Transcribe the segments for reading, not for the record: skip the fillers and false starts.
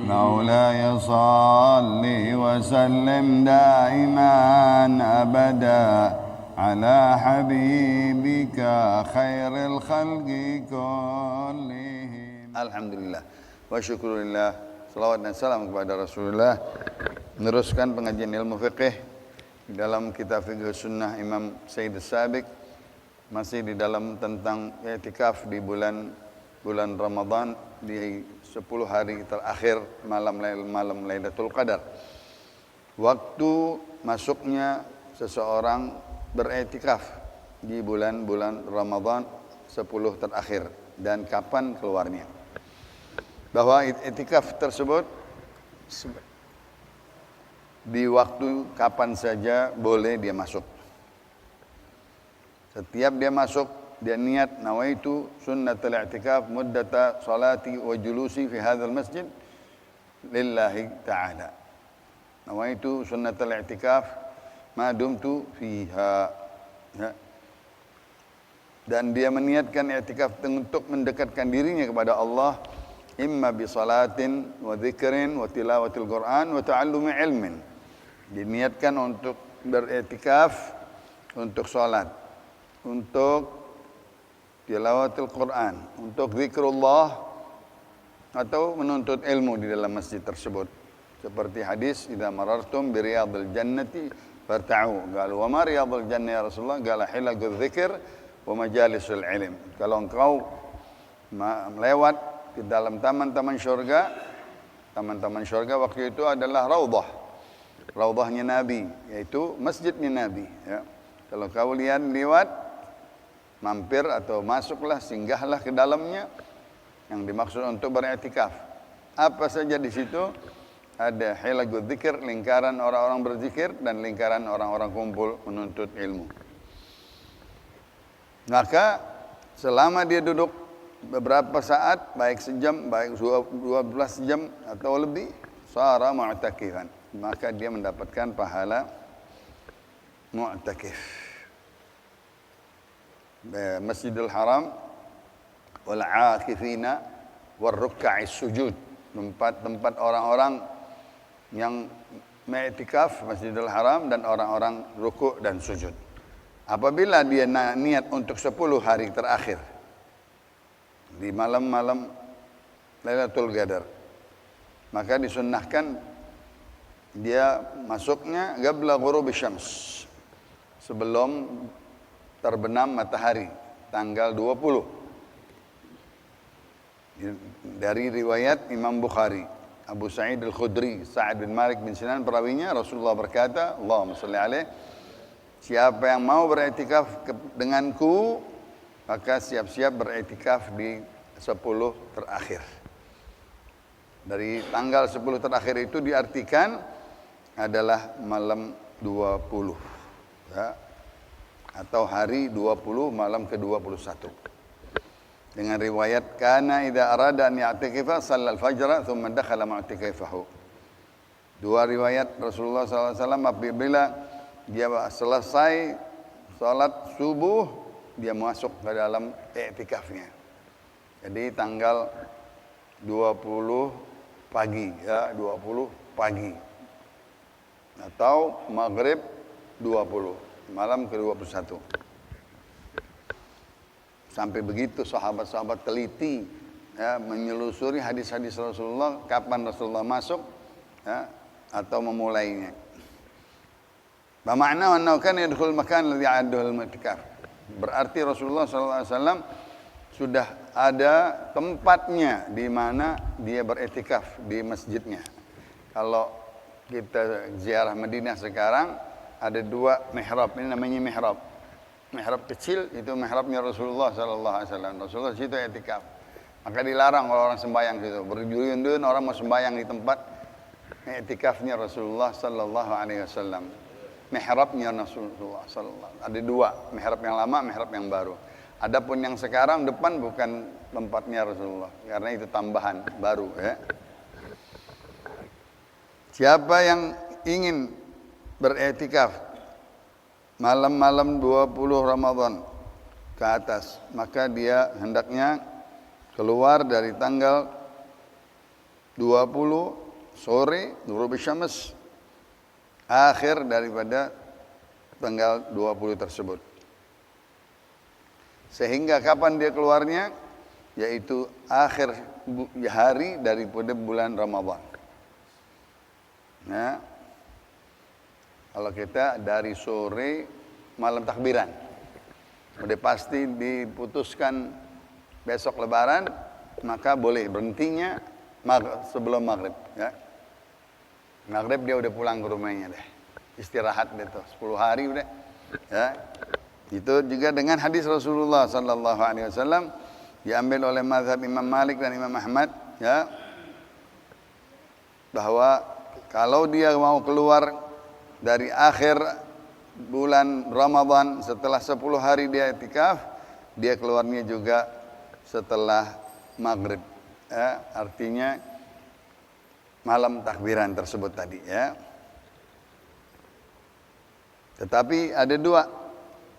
مولاي صل وسلم دائما أبدا على حبيبك خير الخلق كلهم. Alhamdulillah wa syukurillah, salawat dan salam kepada Rasulullah. Meneruskan pengajian ilmu fiqih di dalam kitab Fiqh Sunnah Imam Sayyid As-Sabiq, masih di dalam tentang i'tikaf di bulan Ramadan di 10 hari terakhir malam Lailatul Qadar. Waktu masuknya seseorang beriktikaf di bulan Ramadan 10 terakhir dan kapan keluarnya. Bahwa iktikaf tersebut di waktu kapan saja boleh dia masuk. Setiap dia masuk, dia niat nawaitu sunnatul i'tikaf muddata salati wa julusi fi hadzal masjid lillahi ta'ala. Nawaitu sunnatul i'tikaf ma dumtu fiha. Dan dia meniatkan i'tikaf untuk mendekatkan dirinya kepada Allah, imma bi salatin wa dzikrin wa tilawatil Qur'an wa ta'allumi ilmin. Diniatkan untuk beriktikaf untuk salat, untuk tilawatul Quran, untuk zikrullah atau menuntut ilmu di dalam masjid tersebut. Seperti hadis, idza marartum bi riyadil jannati farta'u. Qalu wa ma riyadul jannah ya Rasulullah? Qala hilaqul dzikr wa majalisul ilm. Kalau engkau melewat di dalam taman-taman syurga, waktu itu adalah raudhahnya Nabi, yaitu masjidnya Nabi, ya. Kalau kau lewat, mampir atau masuklah, singgahlah ke dalamnya, yang dimaksud untuk beriktikaf. Apa saja di situ? Ada hilaqul dzikir, lingkaran orang-orang berzikir, dan lingkaran orang-orang kumpul menuntut ilmu. Maka selama dia duduk beberapa saat, baik sejam, baik 12 jam atau lebih, sara mu'takifan, maka dia mendapatkan pahala mu'takif. Masjidil Haram wal 'akifina war ruk'a'is sujud, tempat orang-orang yang mengiktikaf Masjidil Haram dan orang-orang rukuk dan sujud. Apabila dia niat untuk 10 hari terakhir di malam-malam Lailatul Qadar, maka disunnahkan dia masuknya qabla ghurubi syams, sebelum terbenam matahari, tanggal 20. Dari riwayat Imam Bukhari, Abu Sa'id Al-Khudri, Sa'ad bin Malik bin Sinan perawinya, Rasulullah berkata, Allahumma salli alaih, siapa yang mau beriktikaf denganku, maka siap-siap beriktikaf di 10 terakhir. Dari tanggal 10 terakhir itu diartikan adalah malam 20, ya, atau hari 20 malam ke-21. Dengan riwayat kana idza arada an ya'takifa shallal fajra thumma dakhala mu'tikafahu. Dua riwayat Rasulullah SAW, apabila dia selesai salat subuh, dia masuk ke dalam i'tikafnya. Jadi tanggal 20 pagi, ya, 20 pagi. Atau maghrib 20, malam ke-21. Sampai begitu sahabat-sahabat teliti, ya, menyelusuri hadis-hadis Rasulullah, kapan Rasulullah masuk, ya, atau memulainya. Bermakna annahu kana yadkhul makan alladhi a'addahu al-i'tikaf. Berarti Rasulullah SAW sudah ada tempatnya di mana dia beriktikaf di masjidnya. Kalau kita ziarah Madinah sekarang, ada 2 mihrab, ini namanya mihrab. Mihrab kecil itu mihrabnya Rasulullah SAW. Rasulullah situ i'tikaf. Maka dilarang kalau orang sembahyang situ. Berduyun-duyun orang mau sembahyang di tempat i'tikafnya Rasulullah SAW. Mihrabnya Rasulullah SAW. Ada 2, mihrab yang lama, mihrab yang baru. Adapun yang sekarang depan bukan tempatnya Rasulullah, karena itu tambahan baru, ya. Siapa yang ingin beriktikaf malam-malam 20 Ramadan ke atas, maka dia hendaknya keluar dari tanggal 20 sore ghurub syams, akhir daripada tanggal 20 tersebut. Sehingga kapan dia keluarnya? Yaitu akhir hari daripada bulan Ramadan. Nah, kalau kita dari sore malam takbiran, udah pasti diputuskan besok lebaran, maka boleh berhentinya sebelum maghrib. Ya. Maghrib dia udah pulang ke rumahnya deh, istirahat deh tuh 10 hari udah. Ya. Itu juga dengan hadis Rasulullah sallallahu alaihi wasallam diambil oleh mazhab Imam Malik dan Imam Ahmad, ya, bahwa kalau dia mau keluar dari akhir bulan Ramadan setelah 10 hari dia i'tikaf, dia keluarnya juga setelah maghrib, ya, artinya malam takbiran tersebut tadi, ya. Tetapi ada dua,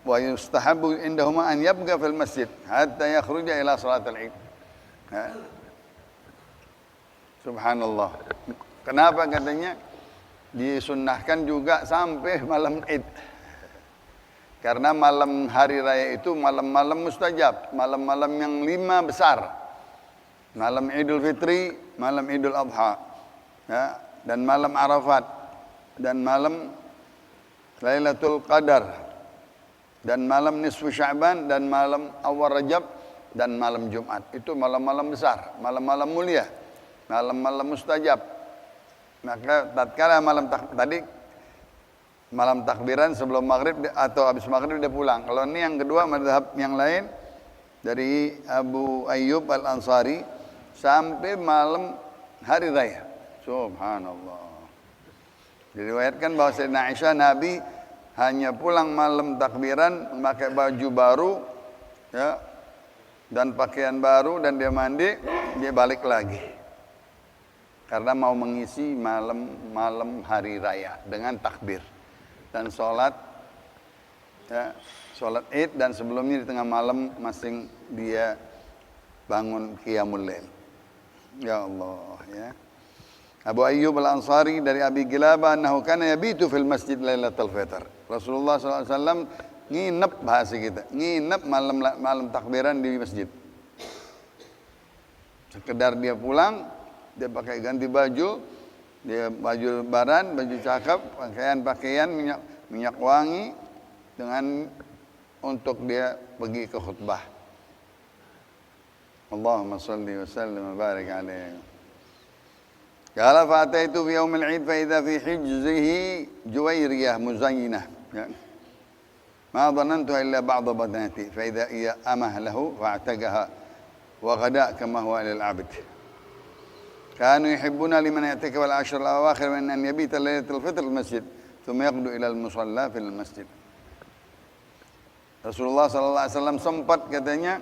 wa yustahabu indahuma an yabqa fil masjid hatta yakhruja ila salatil Id. Ya. Subhanallah. Kenapa katanya disunnahkan juga sampai malam Id? Karena malam hari raya itu malam-malam mustajab, malam-malam yang 5 besar. Malam Idul Fitri, malam Idul Adha, ya, dan malam Arafat, dan malam Lailatul Qadar, dan malam nisfu Sya'ban, dan malam awal Rajab, dan malam Jumat. Itu malam-malam besar, malam-malam mulia, malam-malam mustajab. Maka tatkala malam takbiran sebelum maghrib atau habis maghrib dia pulang. Kalau ini yang kedua, mazhab yang lain dari Abu Ayyub Al-Ansari sampai malam hari raya. Subhanallah. Diriwayatkan bahwa Sayyidina Aisyah, Nabi hanya pulang malam takbiran, memakai baju baru, ya, dan pakaian baru, dan dia mandi, dia balik lagi. Karena mau mengisi malam hari raya dengan takbir dan sholat, ya, sholat Id, dan sebelumnya di tengah malam masing dia bangun qiyamul lail. Ya Allah, ya. Abu Ayyub Al-Ansari dari Abi Qilabah annahu kana yabitu fil masjid Lailatul Fitr. Rasulullah SAW nginep, bahasa kita, nginep malam takbiran di masjid. Sekedar dia pulang, dia pakai ganti baju, dia baju lebaran, baju cakep, pakaian minyak wangi, dengan untuk dia pergi ke khutbah. Allahumma salli wa sallim wa barik alaihi. Qala fa'ataitu fi yaumil 'id fa idza fi hijzihi Juwairiyah muzayyinah. Ma dhanantu illa ba'd banati fa idza hiya amah lahu fa'taqaha wa ghada kama huwa lil 'abd. Kanu yuhibbuna liman ya'takafu al-'ashr al-awakhir min an yabita lailatul fitr al-masjid thumma yaqdu ila al-musalla fil masjid. Rasulullah sallallahu alaihi wasallam sempat katanya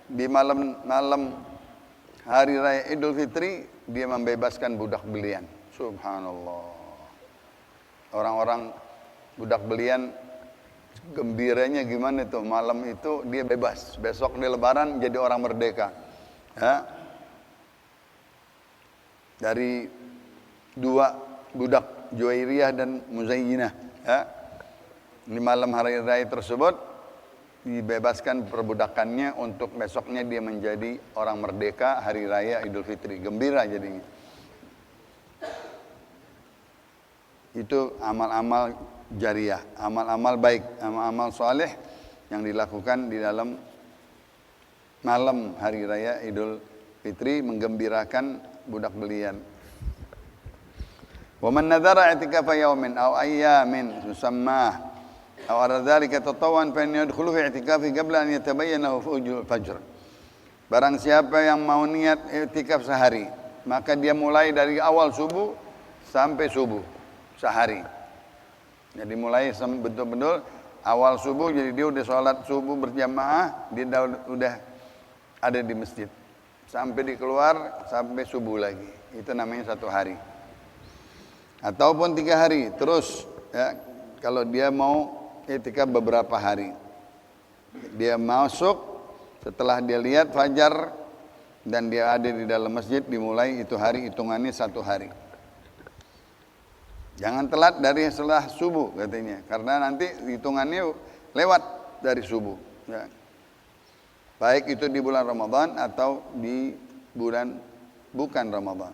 di malam hari raya Idul Fitri dia membebaskan budak belian. Subhanallah. Orang-orang budak belian gembiranya gimana tuh, malam itu dia bebas. Besok dia lebaran jadi orang merdeka. Ya. Dari 2 budak, Juwairiyah dan Muzayyinah. Ya. Di malam hari raya tersebut dibebaskan perbudakannya untuk besoknya dia menjadi orang merdeka hari raya Idul Fitri. Gembira jadinya. Itu amal-amal jariah, amal-amal baik, amal-amal saleh yang dilakukan di dalam malam hari raya Idul Fitri, menggembirakan budak belian. Wa man nadhara i'tikafa yawmin aw ayyamin tusammah aw ara dzalika tatawwan fa inna yadkhulu fi i'tikafi qabla an yatabayyana lahu fajr. Barang siapa yang mau niat i'tikaf sehari, maka dia mulai dari awal subuh sampai subuh sehari. Jadi mulai betul-betul awal subuh, jadi dia udah sholat subuh berjamaah, dia udah ada di masjid sampai dikeluar sampai subuh lagi. Itu namanya 1 hari. Ataupun 3 hari terus, ya, kalau dia mau i'tikaf beberapa hari. Dia masuk setelah dia lihat fajar dan dia ada di dalam masjid, dimulai itu hari hitungannya 1 hari. Jangan telat dari setelah subuh katanya, karena nanti hitungannya lewat dari subuh. Ya. Baik itu di bulan Ramadan atau di bulan bukan Ramadan.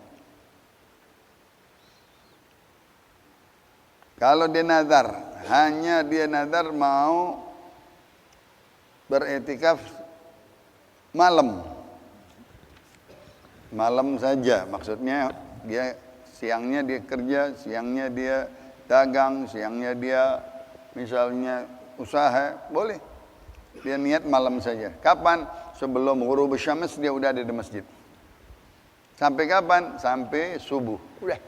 Kalau dia nazar, hanya dia nazar mau beriktikaf malam saja, maksudnya dia siangnya dia kerja, siangnya dia dagang, siangnya dia misalnya usaha, boleh. Dia niat malam saja. Kapan? Sebelum ghurub syams dia udah ada di masjid. Sampai kapan? Sampai subuh. Udah.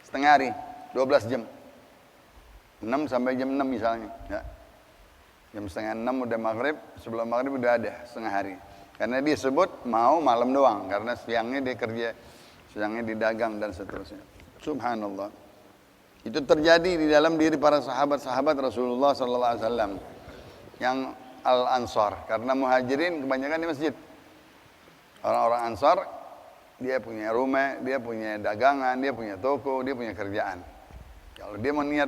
Setengah hari, 12 jam. 6 sampai jam 6 misalnya. Ya. Jam setengah 6 udah maghrib, sebelum maghrib udah ada setengah hari. Karena dia sebut mau malam doang, karena siangnya dia kerja, siangnya di dagang dan seterusnya. Subhanallah. Itu terjadi di dalam diri para sahabat-sahabat Rasulullah sallallahu alaihi wasallam yang Al-Ansar, karena muhajirin kebanyakan di masjid. Orang-orang Ansar dia punya rumah, dia punya dagangan, dia punya toko, dia punya kerjaan. Kalau dia mau niat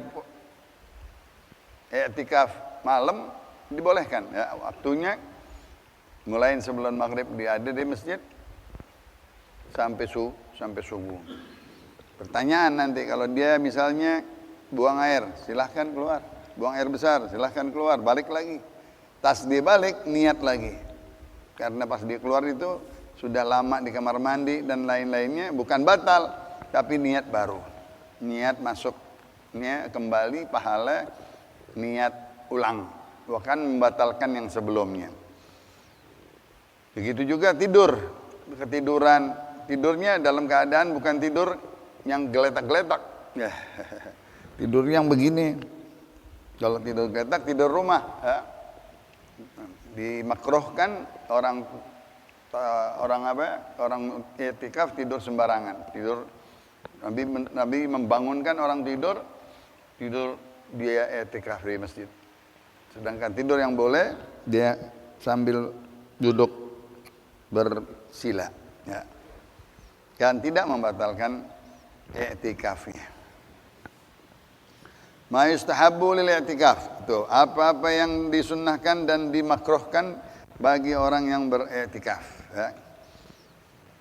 i'tikaf malam dibolehkan, ya, waktunya mulai sebelum maghrib dia ada di masjid sampai subuh. Pertanyaan nanti kalau dia misalnya buang air, silahkan keluar. Buang air besar, silahkan keluar, balik lagi. Tas dia balik, niat lagi. Karena pas dia keluar itu sudah lama di kamar mandi dan lain-lainnya, bukan batal, tapi niat baru. Niat masuknya kembali pahala, niat ulang. Bahkan membatalkan yang sebelumnya. Begitu juga tidur. Ketiduran, tidurnya dalam keadaan bukan tidur yang geletak-geletak. Ya. Tidur yang begini. Kalau tidur geletak, tidur rumah. Ya. Dimakruhkan orang i'tikaf tidur sembarangan. Tidur Nabi membangunkan orang tidur dia i'tikaf di masjid. Sedangkan tidur yang boleh dia sambil duduk bersila, ya. Dan tidak membatalkan i'tikafnya. Ma yustahabbu lil i'tikaf. Tuh, apa-apa yang disunnahkan dan dimakruhkan bagi orang yang beriktikaf, ya.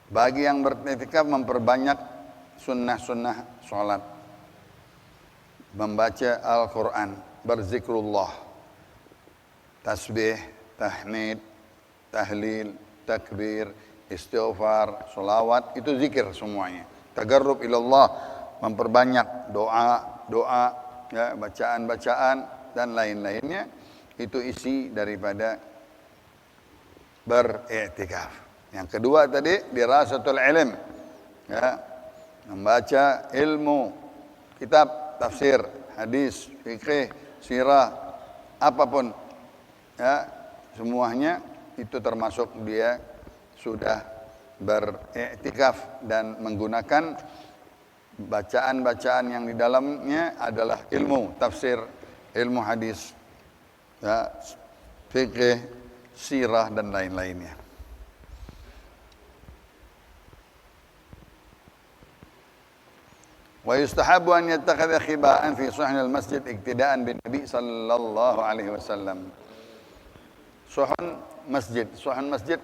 Bagi yang beriktikaf memperbanyak sunnah-sunnah salat. Membaca Al-Qur'an, berzikrullah. Tasbih, tahmid, tahlil, takbir, istighfar, salawat, itu zikir semuanya. Tagarrub ilallah, memperbanyak doa, ya, bacaan-bacaan dan lain-lainnya, itu isi daripada beriktikaf. Yang kedua tadi dirasatul ilm, ya, membaca ilmu, kitab, tafsir, hadis, fikih, sirah, apapun, ya, semuanya itu termasuk dia sudah beriktikaf dan menggunakan bacaan-bacaan yang di dalamnya adalah ilmu tafsir, ilmu hadis, ya, fikih, sirah dan lain-lainnya. Wa yustahabu an yattakhidha khiba'an fi suhnil masjid iktidaan bin Nabi sallallahu alaihi wasallam. Suhan masjid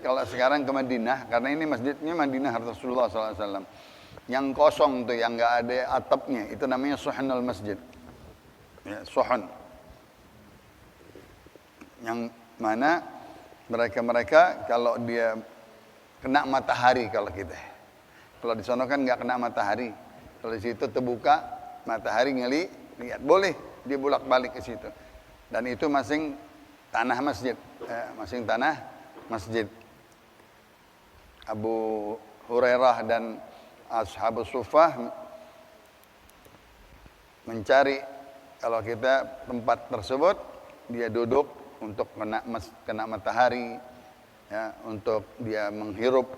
kalau sekarang ke Madinah, karena ini masjidnya Madinah Rasulullah sallallahu alaihi wasallam. Yang kosong tuh, yang enggak ada atapnya, itu namanya suhnul masjid. Ya, suhun. Yang mana mereka kalau dia kena matahari, kalau kita. Kalau di sana kan enggak kena matahari. Kalau di situ terbuka matahari lihat, boleh dia bolak-balik ke situ. Dan itu masing tanah masjid, masing tanah masjid. Abu Hurairah dan Ashabus Suffah mencari kalau kita tempat tersebut dia duduk untuk kena matahari, ya, untuk dia menghirup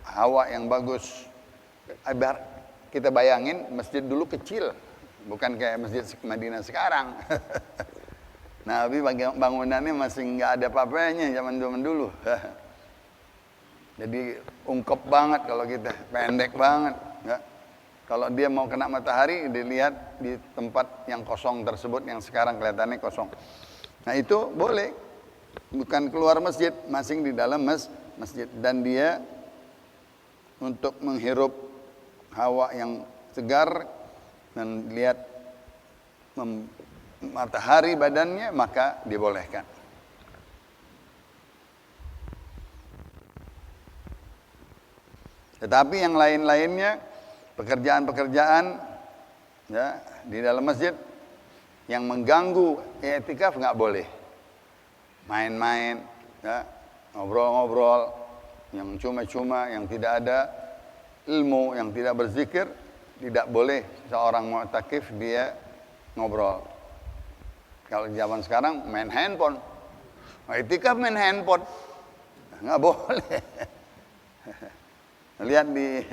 hawa yang bagus. Kita bayangin masjid dulu kecil, bukan kayak masjid Madinah sekarang. Nabi bangunannya masih nggak ada apa-apanya zaman dulu. Jadi ungkep banget kalau kita, pendek banget. Ya. Kalau dia mau kena matahari, dilihat di tempat yang kosong tersebut, yang sekarang kelihatannya kosong. Nah itu boleh, bukan keluar masjid, masing di dalam masjid. Dan dia untuk menghirup hawa yang segar dan lihat matahari badannya, maka dibolehkan. Tetapi yang lain-lainnya, pekerjaan-pekerjaan ya, di dalam masjid yang mengganggu i'tikaf nggak boleh. Main-main, ya, ngobrol-ngobrol, yang cuma-cuma, yang tidak ada ilmu, yang tidak berzikir, tidak boleh seorang mu'takif dia ngobrol. Kalau zaman sekarang main handphone, i'tikaf main handphone, nggak boleh. Lihat di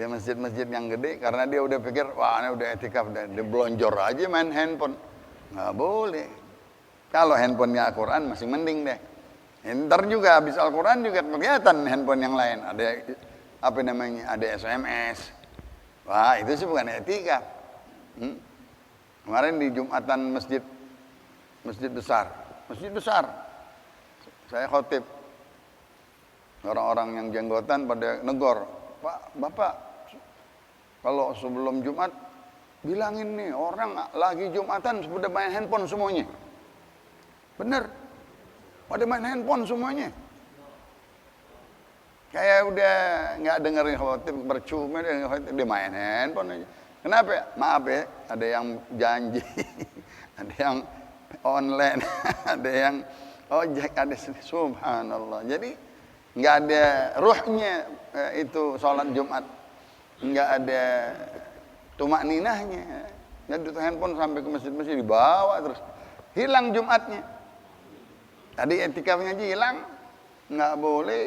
masjid-masjid yang gede, karena dia udah pikir, wah ini udah i'tikaf, dia belonjor aja main handphone. Nggak boleh. Kalau handphonenya Al-Quran masih mending deh. Ntar juga habis Al-Quran juga kelihatan handphone yang lain. Ada apa namanya? Ada SMS. Wah itu sih bukan i'tikaf. Kemarin di Jumatan masjid besar. Saya khotib. Orang-orang yang jenggotan pada negor, Pak, Bapak, kalau sebelum Jumat bilangin nih orang lagi Jumatan sudah main handphone semuanya. Bener, pada main handphone semuanya. Kayak udah nggak dengerin khotib, percuma dia main handphone aja. Kenapa? Maaf ya, ada yang janji, ada yang online, ada yang ojek, ada subhanallah. Jadi nggak ada ruhnya itu sholat Jumat, nggak ada tumak ninahnya. Jadi handphone sampai ke masjid-masjid dibawa terus, hilang Jumatnya. Tadi etikanya aja hilang. Nggak boleh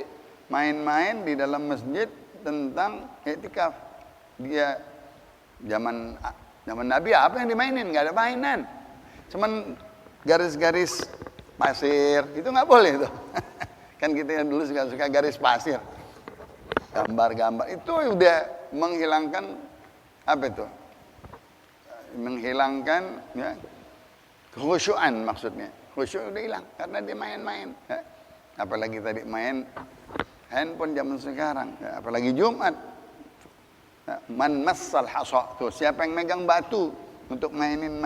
main-main di dalam masjid tentang etikaf. Dia zaman Nabi apa yang dimainin? Nggak ada mainan, cuman garis-garis pasir itu nggak boleh tuh. Kan kita dulu suka garis pasir, gambar-gambar itu udah menghilangkan apa itu? Menghilangkan ya, kekhusyuan maksudnya. Khusyuk udah hilang karena dia main-main. Ya. Apalagi tadi main handphone zaman sekarang. Ya. Apalagi Jumat. Ya. Man massal hasa tuh, siapa yang megang batu untuk mainin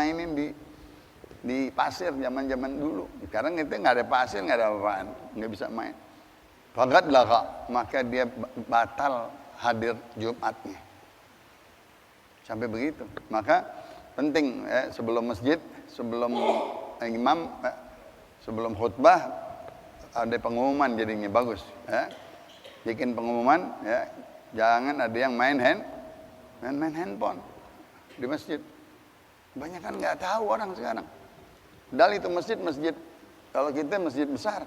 di pasir zaman-zaman dulu. Sekarang itu nggak ada pasir, nggak ada apa-apaan, nggak bisa main. Fakat laga, maka dia batal hadir Jumatnya. Sampai begitu. Maka penting sebelum masjid, sebelum imam, sebelum khutbah ada pengumuman jadinya bagus. Bikin pengumuman, jangan ada yang main handphone di masjid. Banyak kan nggak tahu orang sekarang. Padahal itu masjid, kalau kita masjid besar.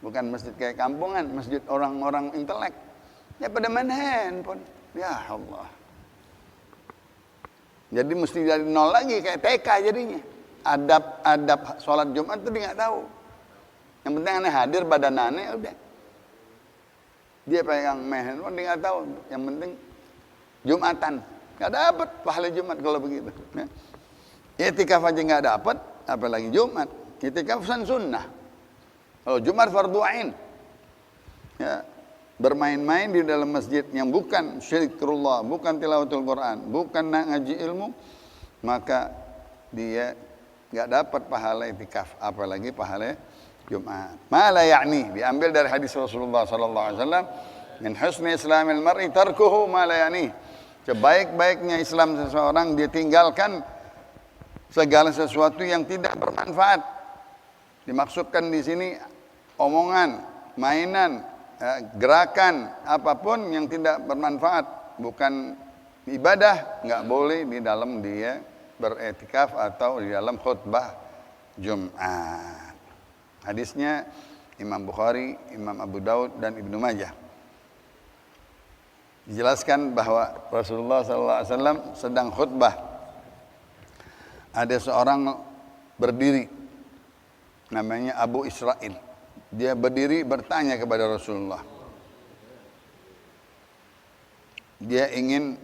Bukan masjid kayak kampungan, masjid orang-orang intelek. Ya pada main handphone. Ya Allah. Jadi mesti dari nol lagi, kayak TK jadinya. Adab sholat Jumat itu dia nggak tahu. Yang penting aneh hadir badan aneh, udah. Dia pegang main handphone, dia nggak tahu. Yang penting Jumatan. Nggak dapat pahala Jumat kalau begitu. I'tikaf aja nggak dapat, apalagi Jumat. I'tikaf sunnah. Kalau Jumat fardu ain. Ya, bermain-main di dalam masjid yang bukan syikrullah, bukan tilawatul Quran, bukan ngaji ilmu, maka dia nggak dapat pahala i'tikaf, apalagi pahala Jumat. Ma la ya'ni, diambil dari hadis Rasulullah sallallahu alaihi wasallam, min husni islamil mar'i tarkuhu ma la ya'ni. Sebaik-baiknya Islam seseorang dia tinggalkan segala sesuatu yang tidak bermanfaat. Dimaksudkan di sini omongan, mainan, gerakan apapun yang tidak bermanfaat, bukan ibadah, nggak boleh di dalam dia beriktikaf atau di dalam khutbah Jumat. Hadisnya Imam Bukhari, Imam Abu Daud dan Ibnu Majah. Dijelaskan bahwa Rasulullah SAW sedang khutbah. Ada seorang berdiri namanya Abu Israil, dia berdiri bertanya kepada Rasulullah. Dia ingin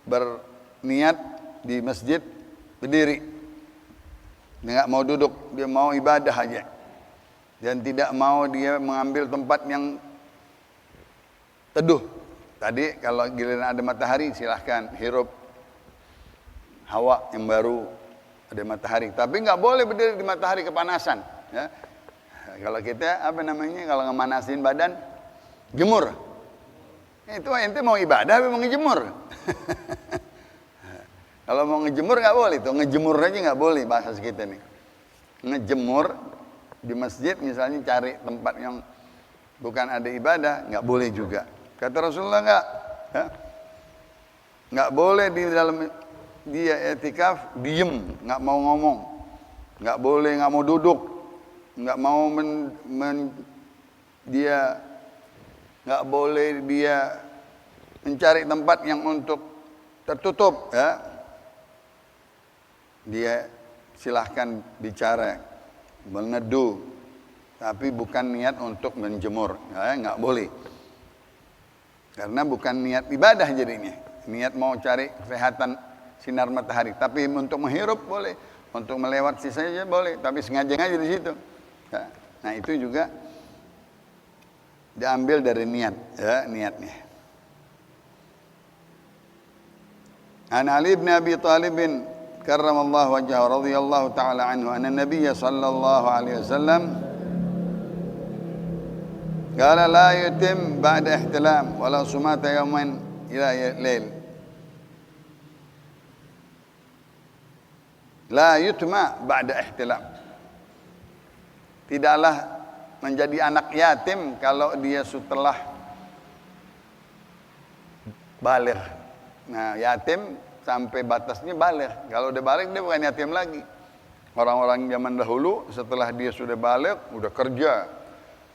berniat di masjid, berdiri. Dia enggak mau duduk, dia mau ibadah aja. Dan tidak mau dia mengambil tempat yang teduh. Tadi kalau giliran ada matahari silahkan hirup hawa yang baru, ada matahari. Tapi enggak boleh berdiri di matahari kepanasan. Ya. Kalau kita kalau ngemanasin badan, jemur. Itu ente mau ibadah tapi mau ngejemur. Kalau mau ngejemur nggak boleh tuh, ngejemur aja nggak boleh bahasa kita nih. Ngejemur di masjid misalnya cari tempat yang bukan ada ibadah nggak boleh juga. Kata Rasulullah nggak boleh di dalam dia etikaf diem, nggak mau ngomong, nggak boleh, nggak mau duduk, nggak mau dia nggak boleh dia mencari tempat yang untuk tertutup, ya. Dia silahkan bicara, meneduh, tapi bukan niat untuk menjemur, ya, nggak boleh. Karena bukan niat ibadah jadinya, niat mau cari kesehatan sinar matahari. Tapi untuk menghirup boleh, untuk melewati saja boleh, tapi sengaja aja di situ. Ya. Nah itu juga diambil dari niat, ya, niatnya. An Ali bin Abi Thalib karramallahu wajhahu radhiyallahu ta'ala anhu anna Nabiy sallallahu alaihi wasallam qala la yutim ba'da ihtilam wala sumata yawman ila lail. La yutma ba'da ihtilam. Tidaklah menjadi anak yatim kalau dia setelah baligh. Nah, yatim sampai batasnya baligh. Kalau udah baligh dia bukan yatim lagi. Orang-orang zaman dahulu setelah dia sudah baligh, udah kerja,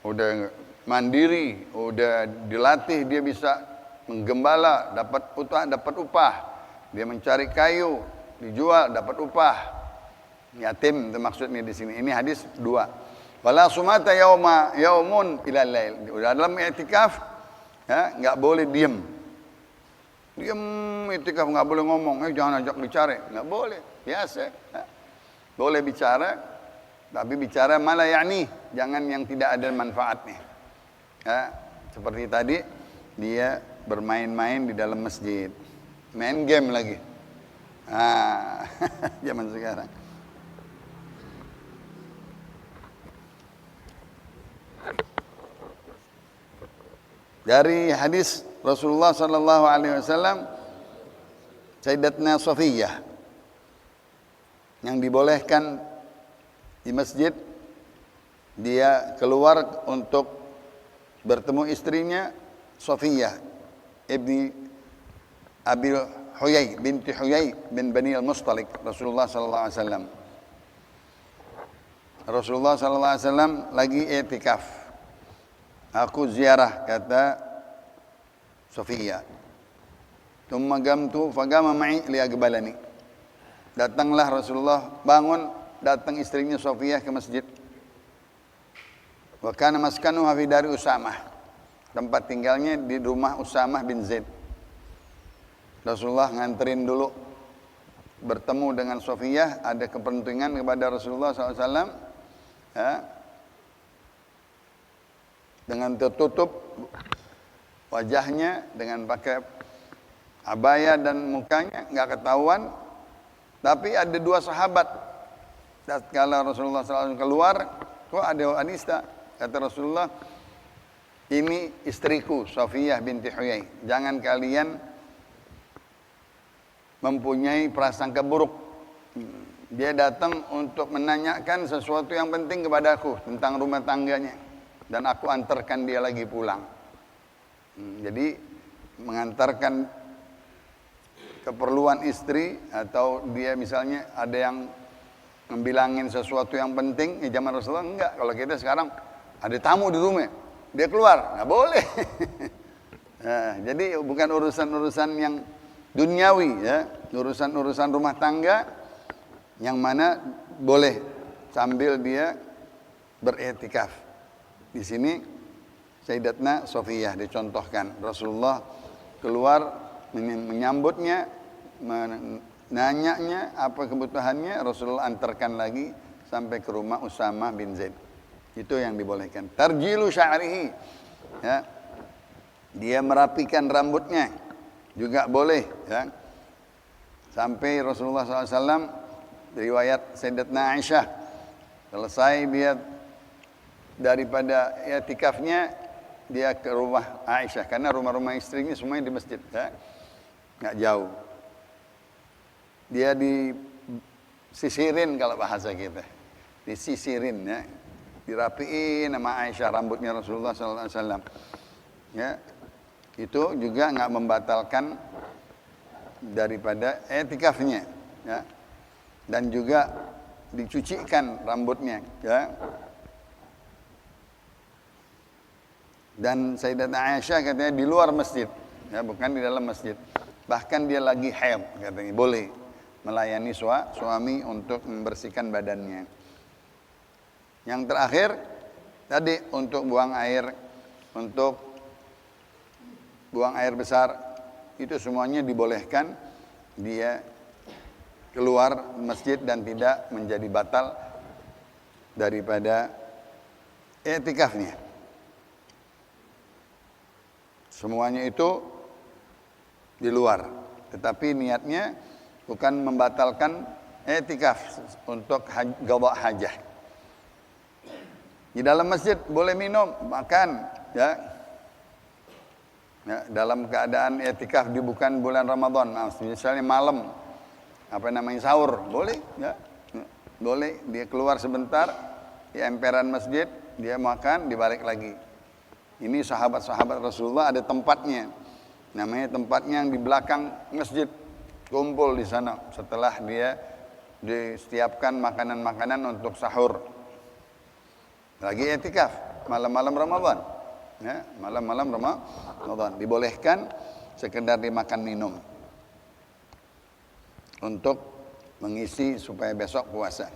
udah mandiri, udah dilatih, dia bisa menggembala, dapat upah. Dia mencari kayu, dijual, dapat upah. Yatim itu maksudnya di sini. Ini hadis 2. Wala sumata yaumun ila lail. Dalam i'tikaf ya enggak boleh diam. Diam i'tikaf enggak boleh ngomong, jangan ajak bicara, enggak boleh. Biasa. Ya. Boleh bicara tapi bicara mala yakni, jangan yang tidak ada manfaatnya. Ya, seperti tadi dia bermain-main di dalam masjid. Main game lagi. Zaman sekarang. Dari hadis Rasulullah sallallahu alaihi wasallam, Sayyidatna Safiyah yang dibolehkan di masjid, dia keluar untuk bertemu istrinya Safiyah ibni Abi Huyai binti Huyai bin Bani al-Mustalik. Rasulullah sallallahu alaihi wasallam lagi i'tikaf. Aku ziarah, kata Safiyah. Thumma gamtu fagama ma'i liaqbalani. Datanglah Rasulullah, bangun, datang istrinya Safiyah ke masjid. Wa kana maskanuha fi dari Usamah. Tempat tinggalnya di rumah Usamah bin Zaid. Rasulullah nganterin dulu, bertemu dengan Safiyah, ada kepentingan kepada Rasulullah SAW. Ya. Dengan tertutup wajahnya, dengan pakai abaya dan mukanya nggak ketahuan. Tapi ada 2 sahabat. Tatkala Rasulullah SAW keluar, kok ada wanita? Kata Rasulullah, ini istriku Safiyah binti Huyai. Jangan kalian mempunyai prasangka buruk. Dia datang untuk menanyakan sesuatu yang penting kepadaku tentang rumah tangganya. Dan aku antarkan dia lagi pulang. Jadi mengantarkan keperluan istri, atau dia misalnya ada yang membilangin sesuatu yang penting, di zaman Rasulullah enggak. Kalau kita sekarang ada tamu di rumah, dia keluar, nggak boleh. Nah, jadi bukan urusan-urusan yang duniawi, ya, urusan-urusan rumah tangga yang mana boleh sambil dia beriktikaf. Di sini Sayyidatna Sofiyah dicontohkan. Rasulullah keluar menyambutnya, nanyanya apa kebutuhannya, Rasulullah antarkan lagi sampai ke rumah Usamah bin Zaid. Itu yang dibolehkan. Tarjilu sya'rihi, ya. Dia merapikan rambutnya juga boleh, ya. Sampai Rasulullah SAW, riwayat Sayyidatna Aisyah, selesai dia daripada i'tikafnya, dia ke rumah Aisyah, karena rumah-rumah istrinya semuanya di masjid, ya. Nggak jauh. Dia disisirin kalau bahasa kita, disisirin, ya, dirapiin sama Aisyah rambutnya Rasulullah SAW, ya. Itu juga nggak membatalkan daripada i'tikafnya, ya. Dan juga dicucikan rambutnya, ya. Dan Sayyidatuna Aisyah katanya di luar masjid, ya, bukan di dalam masjid. Bahkan dia lagi haid, katanya boleh melayani suami untuk membersihkan badannya. Yang terakhir tadi untuk buang air besar, itu semuanya dibolehkan. Dia keluar masjid dan tidak menjadi batal daripada i'tikafnya. Semuanya itu di luar, tetapi niatnya bukan membatalkan i'tikaf untuk qada hajah. Di dalam masjid boleh minum, makan, ya. Ya, dalam keadaan i'tikaf di bukan bulan Ramadan, misalnya malam, sahur, boleh, ya. Boleh dia keluar sebentar di emperan masjid, dia makan, dibalik lagi. Ini sahabat-sahabat Rasulullah ada tempatnya, namanya tempatnya yang di belakang masjid, kumpul di sana setelah dia disetiapkan makanan-makanan untuk sahur. Lagi i'tikaf malam-malam Ramadan, ya, malam-malam Ramadan dibolehkan sekedar dimakan minum untuk mengisi supaya besok puasa.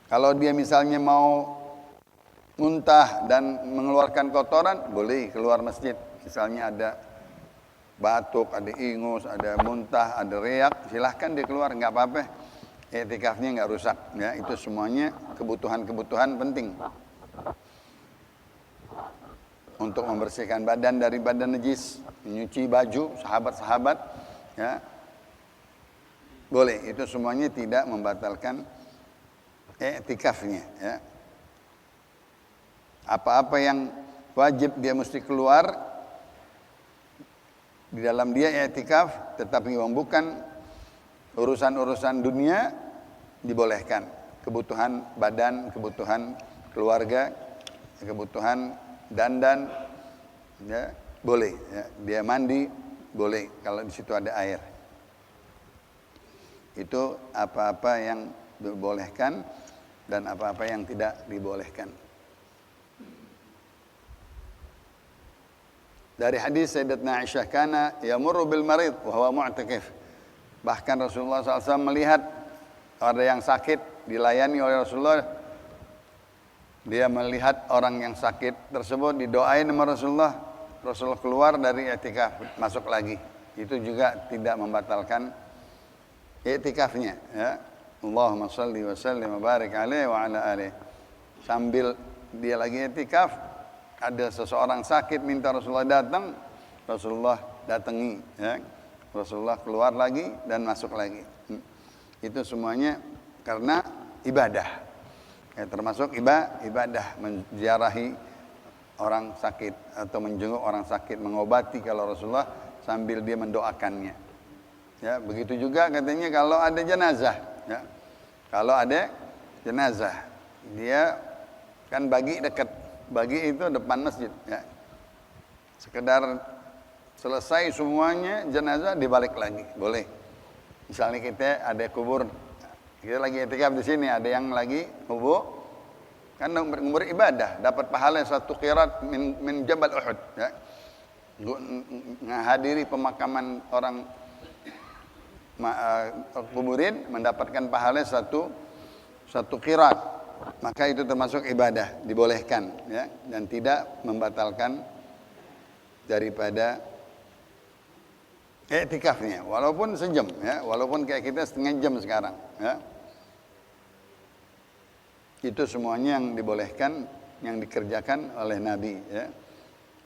Kalau dia misalnya mau muntah dan mengeluarkan kotoran, boleh keluar masjid. Misalnya ada batuk, ada ingus, ada muntah, ada reak, silahkan dia keluar, nggak apa-apa. I'tikafnya nggak rusak, ya. Itu semuanya kebutuhan-kebutuhan penting untuk membersihkan badan dari badan najis, menyuci baju sahabat-sahabat, ya. Boleh, itu semuanya tidak membatalkan i'tikafnya, ya. Apa-apa yang wajib dia mesti keluar di dalam dia i'tikaf, tetapi bukan urusan-urusan dunia, dibolehkan. Kebutuhan badan, kebutuhan keluarga, kebutuhan dandan, ya, boleh, ya. Dia mandi boleh kalau di situ ada air. Itu apa-apa yang dibolehkan dan apa-apa yang tidak dibolehkan. Dari hadis Sayyidatna Aisyah, kana yamurru bil marid wa huwa mu'takif. Bahkan Rasulullah SAW melihat ada yang sakit dilayani oleh Rasulullah. Dia melihat orang yang sakit tersebut didoain sama Rasulullah. Rasulullah keluar dari i'tikaf, masuk lagi. Itu juga tidak membatalkan i'tikafnya, ya. Allahumma shalli wa sallim wa barik alaihi wa ala alihi. Sambil dia lagi i'tikaf, ada seseorang sakit minta Rasulullah datang, Rasulullah datangi, ya. Rasulullah keluar lagi dan masuk lagi. Itu semuanya karena ibadah, ya, termasuk ibadah menziarahi orang sakit atau menjenguk orang sakit, mengobati kalau Rasulullah sambil dia mendoakannya, ya. Begitu juga katanya kalau ada jenazah, ya. Kalau ada jenazah, dia kan bagi dekat, bagi itu depan masjid, ya. Sekedar selesai semuanya jenazah dibalik lagi, boleh. Misalnya kita ada kubur, kita lagi i'tikaf di sini, ada yang lagi kubur, kan kubur ibadah, dapat pahala 1 qirat min Jabal Uhud, ya. Menghadiri pemakaman orang kuburin mendapatkan pahala 1 qirat maka itu termasuk ibadah, dibolehkan ya, dan tidak membatalkan daripada i'tikafnya, walaupun sejam ya, walaupun kayak kita setengah jam sekarang ya. Itu semuanya yang dibolehkan, yang dikerjakan oleh Nabi ya.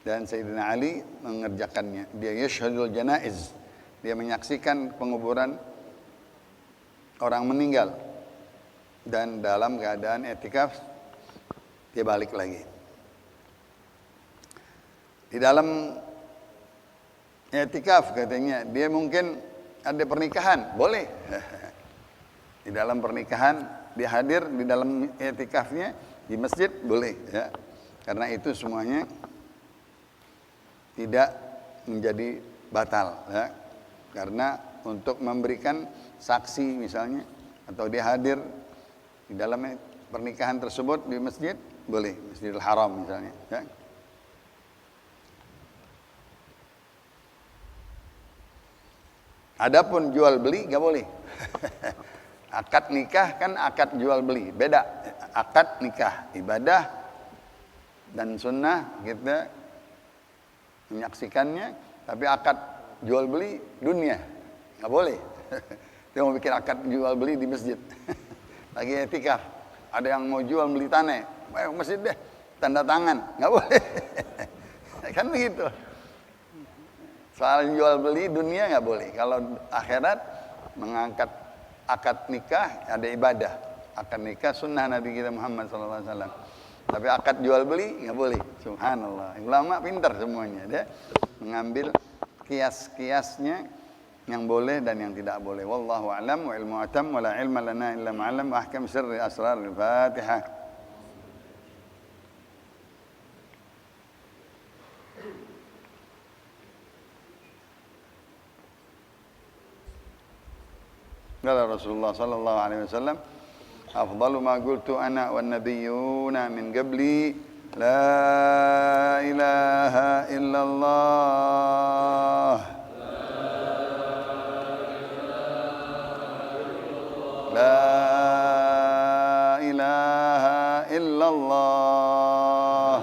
Dan Sayyidina Ali mengerjakannya. Dia yashhadul janaiz. Dia menyaksikan penguburan orang meninggal. Dan dalam keadaan i'tikaf dia balik lagi. Di dalam i'tikaf katanya, dia mungkin ada pernikahan, boleh. Di dalam pernikahan dia hadir di dalam i'tikafnya di masjid, boleh ya. Karena itu semuanya tidak menjadi batal ya. Karena untuk memberikan saksi misalnya, atau dia hadir di dalam pernikahan tersebut di masjid, boleh, Masjidil Haram misalnya ya. Adapun jual beli nggak boleh. Akad nikah kan akad jual beli, beda. Akad nikah ibadah dan sunnah kita menyaksikannya, tapi akad jual beli dunia nggak boleh. Dia mau bikin akad jual beli di masjid. Lagi i'tikaf, ada yang mau jual beli tanah, masjid deh, tanda tangan, nggak boleh. Kan begitu. Soal jual beli dunia nggak boleh. Kalau akhirat mengangkat akad nikah ada ibadah. Akad nikah sunnah Nabi kita Muhammad SAW. Tapi akad jual beli nggak boleh. Subhanallah. Ulama pintar semuanya. Dia mengambil kias-kiasnya yang boleh dan yang tidak boleh. Wallahu a'lam wa ilmu atam wa la ilma lana illa ma'alam wa ahkam sirri asrar al-Fatihah. Qala Rasulullah sallallahu alaihi wasallam, afdalu ma qultu ana wan nabiyyuna min qabli la ilaha illallah la ilaha illallah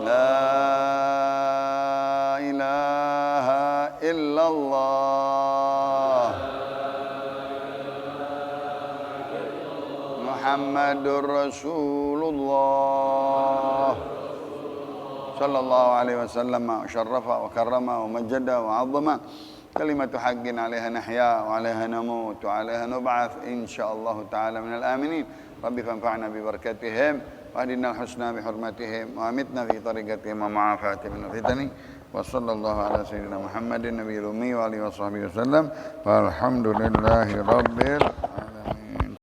la illallah Muhammadur Rasulullah sallallahu alaihi wasallam syarrafa wa karrama wa majjada wa 'azzama kalimatu haqqin 'alaiha nahya wa 'alaiha namut wa 'alaiha nub'ats insyaallah ta'ala minal aminin rabbi fanfa'na bi barakatihim wa hadina al-husna bi hurmatihim wa amitna fi tariqatihim wa ma'afatihim min fitani wa sallallahu ala sayyidina Muhammadin nabiyil ummi wa alihi wa sahbihi wasallam walhamdulillahi rabbil alamin.